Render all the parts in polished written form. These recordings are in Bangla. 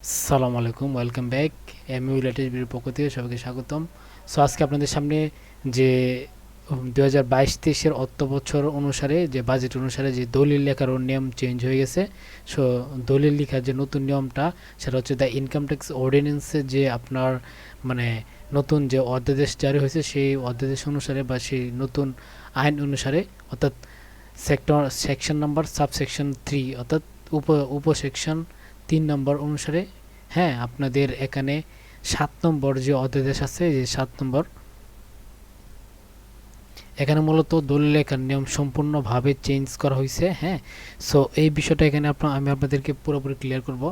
আসসালামু আলাইকুম, ওয়েলকাম ব্যাক। এমইউ লেটেস্ট ভিডিওর পক্ষ থেকে সবাইকে স্বাগতম। সো আজকে আপনাদের সামনে যে 2022-23-এর অর্থ বছর অনুসারে যে বাজেট অনুসারে যে দলিল লেখার নিয়ম চেঞ্জ হয়ে গেছে। সো দলিল লেখার যে নতুন নিয়মটা সেটা হচ্ছে দ্য ইনকাম ট্যাক্স অর্ডিন্যান্সে যে আপনার মানে নতুন যে অধ্যাদেশ জারি হয়েছে সেই অধ্যাদেশ অনুসারে বা সেই নতুন আইন অনুসারে, অর্থাৎ সেকশন নাম্বার সাবসেকশন 3 অর্থাৎ উপসেকশন 3 নম্বর অনুসারে, হ্যাঁ, আপনাদের এখানে 7 নম্বর যে অধ্যাদেশ আছে, যে 7 নম্বর, এখানে মূলত দলিল লেখার নিয়ম সম্পূর্ণভাবে চেঞ্জ করা হয়েছে। হ্যাঁ, সো এই বিষয়টা এখানে আমি আপনাদেরকে পুরোপুরি ক্লিয়ার করব।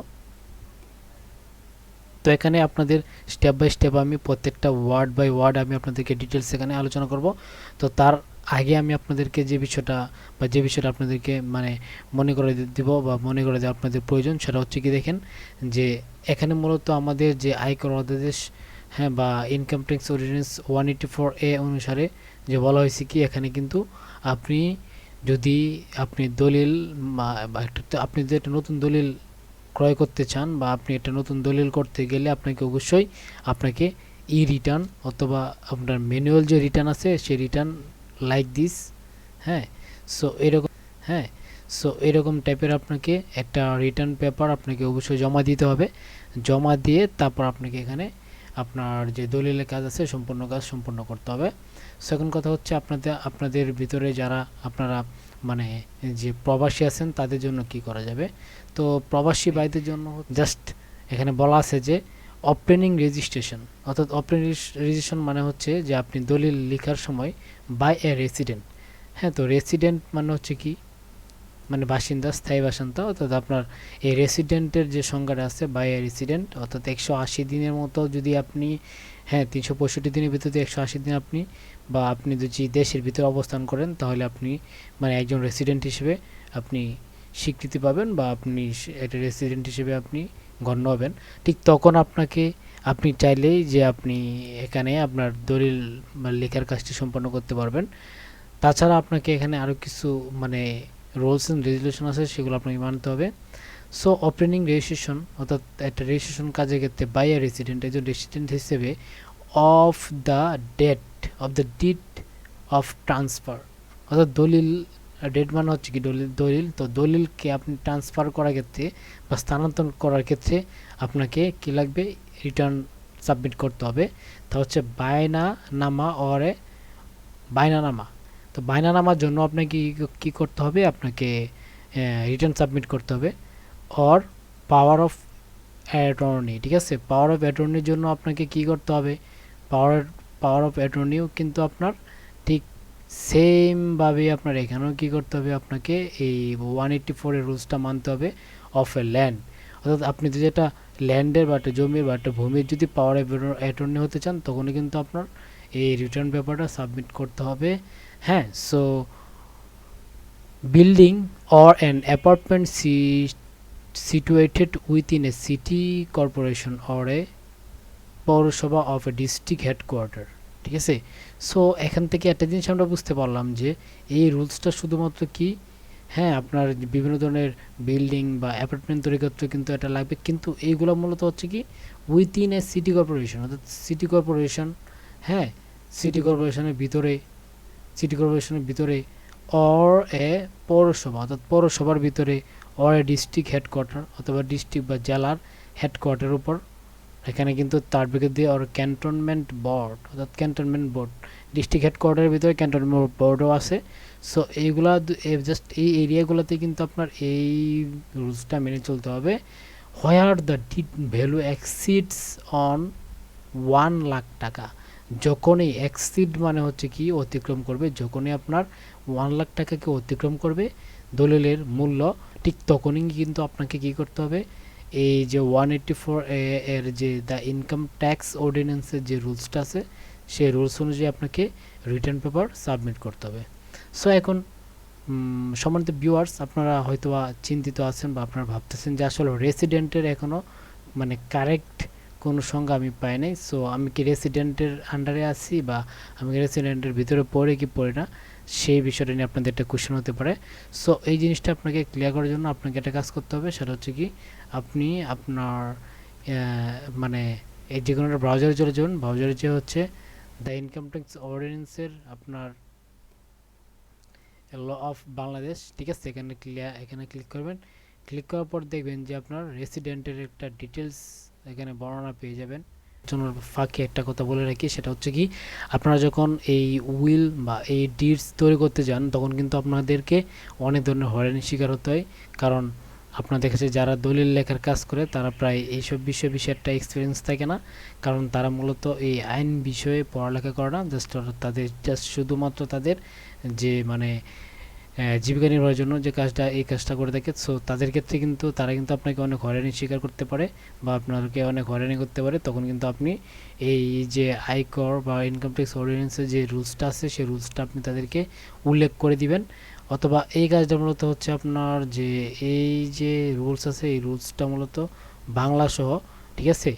তো এখানে আপনাদের স্টেপ বাই স্টেপ আমি প্রত্যেকটা ওয়ার্ড বাই ওয়ার্ড আমি আপনাদেরকে ডিটেলস এখানে আলোচনা করব। তো তার আগে আমি আপনাদেরকে যে বিষয়টা আপনাদেরকে মনে করে দিব বা মনে করে দেওয়া আপনাদের প্রয়োজন, সেটা হচ্ছে কি, দেখেন যে এখানে মূলত আমাদের যে আয়কর অধ্যাদেশ, হ্যাঁ, বা ইনকাম ট্যাক্স অর্ডিন্যান্স 184A অনুসারে যে বলা হয়েছে কি, এখানে কিন্তু আপনি যদি আপনি দলিল আপনি যদি একটা নতুন দলিল ক্রয় করতে চান বা আপনি একটা নতুন দলিল করতে গেলে আপনাকে অবশ্যই আপনাকে রিটার্ন অথবা আপনার ম্যানুয়াল যে রিটার্ন আছে সেই রিটার্ন লাইক দিস, হ্যাঁ, সো এরকম, হ্যাঁ, সো এরকম টাইপের আপনাকে একটা রিটার্ন পেপার আপনাকে অবশ্যই জমা দিতে হবে। জমা দিয়ে তারপর আপনাকে এখানে আপনার যে দলিলের কাজ আছে সম্পূর্ণ কাজ সম্পূর্ণ করতে হবে। সেকেন্ড কথা হচ্ছে আপনাদের ভিতরে যারা আপনারা মানে যে প্রবাসী আছেন তাদের জন্য কি করা যাবে। তো প্রবাসী ভাইদের জন্য জাস্ট এখানে বলা আছে যে অবটেনিং রেজিস্ট্রেশন, অর্থাৎ অবটেনিং রেজিস্ট্রেশন মানে হচ্ছে যে আপনি দলিল লেখার সময় বাই এ রেসিডেন্ট, হ্যাঁ, তো রেসিডেন্ট মানে হচ্ছে কি, মানে বাসিন্দা, স্থায়ী বাসিন্দা, অর্থাৎ আপনার এই রেসিডেন্টের যে সংজ্ঞাটা আছে বাই এ রেসিডেন্ট, অর্থাৎ 180 দিনের মতো যদি আপনি, হ্যাঁ, 365 দিনের ভিতরে 180 দিন আপনি বা আপনি যদি দেশের ভিতরে অবস্থান করেন তাহলে আপনি একজন রেসিডেন্ট হিসেবে আপনি স্বীকৃতি পাবেন বা আপনি একটা রেসিডেন্ট হিসেবে আপনি গণ্য হবেন। ঠিক তখন আপনি চাইলেই যে আপনি এখানে আপনার দলিল বা লেখার কাজটি সম্পন্ন করতে পারবেন। তাছাড়া আপনাকে এখানে আরও কিছু রুলস অ্যান্ড রেগুলেশন আছে, সেগুলো আপনাকে মানতে হবে। সো ওপেনিং রেজিস্ট্রেশন, অর্থাৎ একটা রেজিস্ট্রেশন কাজের ক্ষেত্রে বাই এ রেসিডেন্ট, একজন রেসিডেন্ট হিসেবে of the date of the deed of transfer, অর্থাৎ দলিল, ডেট মানে হচ্ছে কি দলিল, তো দলিলকে আপনি ট্রান্সফার করার ক্ষেত্রে বা স্থানান্তর করার ক্ষেত্রে আপনাকে কি লাগবে, রিটার্ন সাবমিট করতে হবে। তা হচ্ছে বায়নানামা। তো বায়নানামার জন্য আপনাকে কি করতে হবে, আপনাকে রিটার্ন সাবমিট করতে হবে। অর পাওয়ার অফ অ্যাটর্নি, ঠিক আছে, পাওয়ার অফ অ্যাটর্নির জন্য আপনাকে কি করতে হবে, পাওয়ার অফ অ্যাটর্নিও কিন্তু আপনার ঠিক সেমভাবে আপনার এখানেও কি করতে হবে, আপনাকে এই 184-এর রুলসটা মানতে হবে। অফ এ ল্যান্ড, অর্থাৎ আপনি যদি একটা ল্যান্ডের বা একটা জমির বা একটা ভূমির যদি পাওয়ার অফ অ্যাটর্নি হতে চান তখনই কিন্তু আপনার এই রিটার্ন পেপারটা সাবমিট করতে হবে। হ্যাঁ, so building or an apartment situated within a city corporation or a পৌরসভা অফ এ ডিস্ট্রিক্ট হেডকোয়ার্টার, ঠিক আছে। সো এখান থেকে একটা জিনিস আমরা বুঝতে পারলাম যে এই রুলসটা শুধুমাত্র কি, হ্যাঁ, আপনার বিভিন্ন ধরনের বিল্ডিং বা অ্যাপার্টমেন্ট তৈরি করতে কিন্তু এটা লাগবে, কিন্তু এইগুলো মূলত হচ্ছে কি উইথিন এ সিটি কর্পোরেশন, অর্থাৎ সিটি কর্পোরেশন, হ্যাঁ, সিটি কর্পোরেশনের ভিতরে, সিটি কর্পোরেশনের ভিতরে অর এ পৌরসভা, অর্থাৎ পৌরসভার ভিতরে, অর এ ডিস্ট্রিক্ট হেডকোয়ার্টার অথবা ডিস্ট্রিক্ট বা জেলার হেডকোয়ার্টারের উপর, এখানে কিন্তু তার বিকে দিয়ে আর ক্যান্টনমেন্ট বোর্ড, অর্থাৎ ক্যান্টনমেন্ট বোর্ড, ডিস্ট্রিক্ট হেডকোয়ার্টারের ভিতরে ক্যান্টনমেন্ট বোর্ডও আছে। সো এইগুলা জাস্ট এই এরিয়াগুলোতে কিন্তু আপনার এই রুলসটা মেনে চলতে হবে। Where the deed value exceeds on 1 lakh টাকা, যখনই এক্সিড মানে হচ্ছে কি অতিক্রম করবে, যখনই আপনার 1 লাখ টাকাকে অতিক্রম করবে দলিলের মূল্য, ঠিক তখনই কিন্তু আপনাকে কি করতে হবে, এই যে 184 এর যে দ্য ইনকাম ট্যাক্স অর্ডিন্যান্সের যে রুলসটা আছে সেই রুলস অনুযায়ী আপনাকে রিটার্ন পেপার সাবমিট করতে হবে। সো এখন সম্মানিত ভিউয়ার্স, আপনারা হয়তো চিন্তিত আছেন বা আপনারা ভাবতেছেন যে আসলে রেসিডেন্টের এখনও কারেক্ট কোনো সংজ্ঞা আমি পাই নাই। সো আমি কি রেসিডেন্টের আন্ডারে আছি বা আমি কি রেসিডেন্টের ভিতরে পড়ে কি পড়ে না, সেই বিষয়টা নিয়ে আপনাদের একটা কোশ্চেন হতে পারে। সো এই জিনিসটা আপনাকে ক্লিয়ার করার জন্য আপনাকে একটা কাজ করতে হবে, সেটা হচ্ছে কি আপনি আপনার মানে এই যে কোনো একটা ব্রাউজারে চলে যাবেন। ব্রাউজারে যে হচ্ছে দ্য ইনকাম ট্যাক্স অর্ডিন্যান্সের আপনার ল অফ বাংলাদেশ, ঠিক আছে, এখানে ক্লিক করবেন। ক্লিক করার পর দেখবেন যে আপনার রেসিডেন্টের একটা ডিটেলস এখানে বর্ণনা পেয়ে যাবেন। ফাঁকে একটা কথা বলে রাখি, সেটা হচ্ছে কি, আপনারা যখন এই উইল বা এই ডিডস তৈরি করতে যান তখন কিন্তু আপনাদেরকে অনেক ধরনের হয়রানির শিকার হতে হয়। কারণ আপনার দেখেছে যারা দলিল লেখার কাজ করে তারা প্রায় এইসব বিষয়ে একটা এক্সপিরিয়েন্স থাকে না। কারণ তারা মূলত এই আইন বিষয়ে পড়ালেখা করে না, জাস্ট শুধুমাত্র তাদের যে মানে জীবিকা নির্বাহের জন্য যে এই কাজটা করে থাকে। সো তাদের ক্ষেত্রে কিন্তু তারা কিন্তু আপনাকে অনেক হয়রানির শিকার করতে পারে বা আপনাকে অনেক হয়রানি করতে পারে। তখন কিন্তু আপনি এই যে আয়কর বা ইনকাম ট্যাক্স অর্ডিন্যান্সের যে রুলসটা আছে সেই রুলসটা আপনি তাদেরকে উল্লেখ করে দিবেন। অথবা এই কাজটা মূলত হচ্ছে আপনার যে এই যে রুলস আছে এই রুলসটা মূলত বাংলা সহ, ঠিক আছে,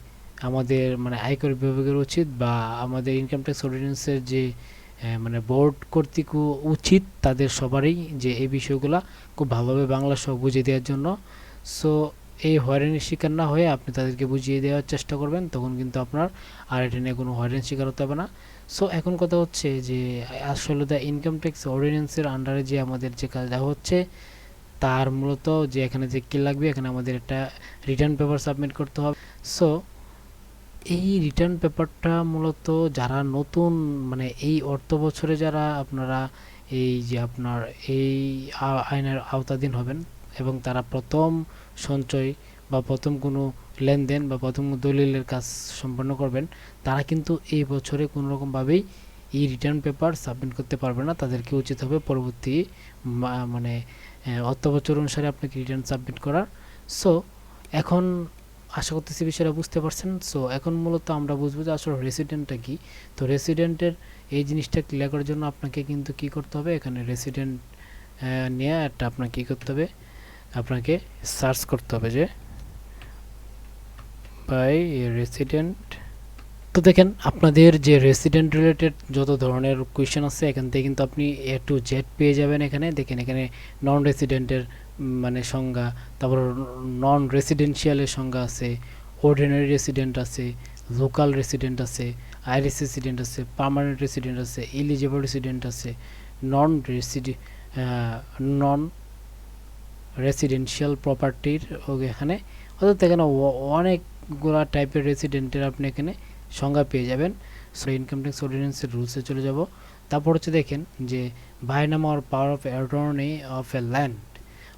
আমাদের মানে আয়কর বিভাগের উচিত বা আমাদের ইনকাম ট্যাক্স অর্ডিন্যান্সের যে মানে বোর্ড কর্তৃক উচিত তাদের সবারই যে এই বিষয়গুলা খুব ভালোভাবে বাংলা সহ বুঝিয়ে দেওয়ার জন্য। সো এই হয়রানির শিকার না হয়ে আপনি তাদেরকে বুঝিয়ে দেওয়ার চেষ্টা করবেন, তখন কিন্তু আপনার আর এটা নিয়ে কোনো হয়রানির শিকার হতে হবে না। সো এখন কথা হচ্ছে যে আসলে দ্য ইনকাম ট্যাক্স অর্ডিন্যান্সের আন্ডারে যে আমাদের যে কাজটা হচ্ছে তার মূলত যে এখানে যে কি লাগবে, এখানে আমাদের একটা রিটার্ন পেপার সাবমিট করতে হবে। সো এই রিটার্ন পেপারটা মূলত যারা নতুন মানে এই অর্থ বছরে যারা আপনারা এই যে আপনার এই আইনের আওতাধীন হবেন এবং তারা প্রথম সঞ্চয় বা প্রথম কোনো লেনদেন বা প্রথম দলিলের কাজ সম্পন্ন করবেন, তারা কিন্তু এই বছরে কোনো রকমভাবেই এই রিটার্ন পেপার সাবমিট করতে পারবে না। তাদেরকে উচিত হবে পরবর্তী মানে অর্থ বছর অনুসারে আপনাকে রিটার্ন সাবমিট করার। সো এখন আশা করতেছি বিষয়টা বুঝতে পারছেন। সো এখন মূলত আমরা বুঝবো যে আসলে রেসিডেন্টটা কি। তো রেসিডেন্টের এই জিনিসটা ক্লিয়ার করার জন্য আপনাকে কিন্তু কি করতে হবে, এখানে রেসিডেন্ট নিয়ে একটা আপনাকে কী করতে হবে, আপনাকে সার্চ করতে হবে যে বাই রেসিডেন্ট। তো দেখেন আপনাদের যে রেসিডেন্ট রিলেটেড যত ধরনের কোয়েশ্চেন আছে এখান থেকে কিন্তু আপনি এ টু জেড পেয়ে যাবেন। এখানে দেখেন এখানে নন রেসিডেন্টের মানে সংজ্ঞা, তারপর নন রেসিডেন্সিয়ালের সংজ্ঞা আছে, অর্ডিনারি রেসিডেন্ট আছে, লোকাল রেসিডেন্ট আছে, আইরিস রেসিডেন্ট আছে, পার্মানেন্ট রেসিডেন্ট আছে, এলিজিবল রেসিডেন্ট আছে, নন রেসিডে নন রেসিডেন্সিয়াল প্রপার্টির এখানে, অর্থাৎ এখানে অনেকগুলা টাইপের রেসিডেন্টের আপনি এখানে সংজ্ঞা পেয়ে যাবেন। সো ইনকাম ট্যাক্স অর্ডিন্যান্সের রুলসে চলে যাব। তারপর হচ্ছে দেখেন যে বায়নামা or power of attorney of a land,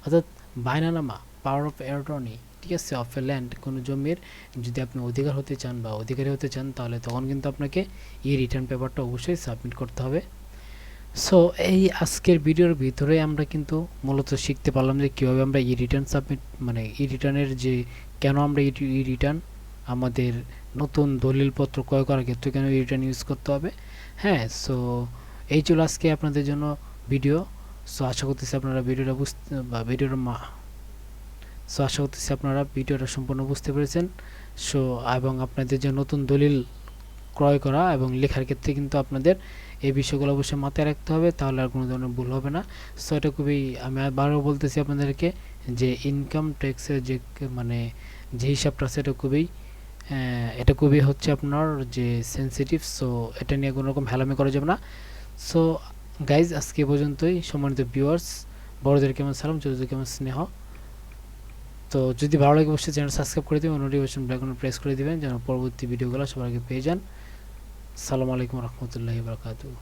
অর্থাৎ বায়নামা পাওয়ার অফ অ্যাটর্নি, ঠিক আছে, অফ এ ল্যান্ড, কোনো জমির যদি আপনি অধিকার হতে চান বা অধিকারী হতে চান তাহলে তখন কিন্তু আপনাকে এই রিটার্ন পেপারটা অবশ্যই সাবমিট করতে হবে। সো এই আজকের ভিডিওর ভিতরে আমরা কিন্তু মূলত শিখতে পারলাম যে কীভাবে আমরা ই রিটার্ন সাবমিট মানে ই রিটার্নের যে কেন আমরা ই রিটার্ন আমাদের নতুন দলিলপত্র ক্রয় করার ক্ষেত্রে কেন ই রিটার্ন ইউজ করতে হবে। হ্যাঁ, সো এই ছিল আজকে আপনাদের জন্য ভিডিও। সো আশা করতেছি আপনারা ভিডিওটা বুঝতে বা আশা করতেছি আপনারা ভিডিওটা সম্পূর্ণ বুঝতে পেরেছেন। সো এবং আপনাদের যে নতুন দলিল ক্রয় করা এবং লেখার ক্ষেত্রে কিন্তু আপনাদের এই বিষয়গুলো অবশ্যই মাথায় রাখতে হবে, তাহলে আর কোনো ধরনের ভুল হবে না। সো এটা খুবই, আমি বারবার বলতেছি আপনাদেরকে যে ইনকাম ট্যাক্সের যে মানে যে হিসাবটা আছে এটা খুবই হচ্ছে আপনার যে সেন্সিটিভ। সো এটা নিয়ে কোনো রকম হেলামি করা যাবে না। সো গাইজ আজকে পর্যন্তই। সম্মানিত ভিউয়ার্স, বড়দেরকে আমার সালাম, ছোটদেরকে আমার স্নেহ। তো যদি ভালো লাগে অবশ্যই চ্যানেল সাবস্ক্রাইব করে দেবেন, নোটিফিকেশন বেল আইকনে প্রেস করে দিবেন যেন পরবর্তী ভিডিওগুলো সবার আগে পেয়ে যান। আসসালামু আলাইকুম রহমতুল্লাহি ওয়া বারাকাতুহু।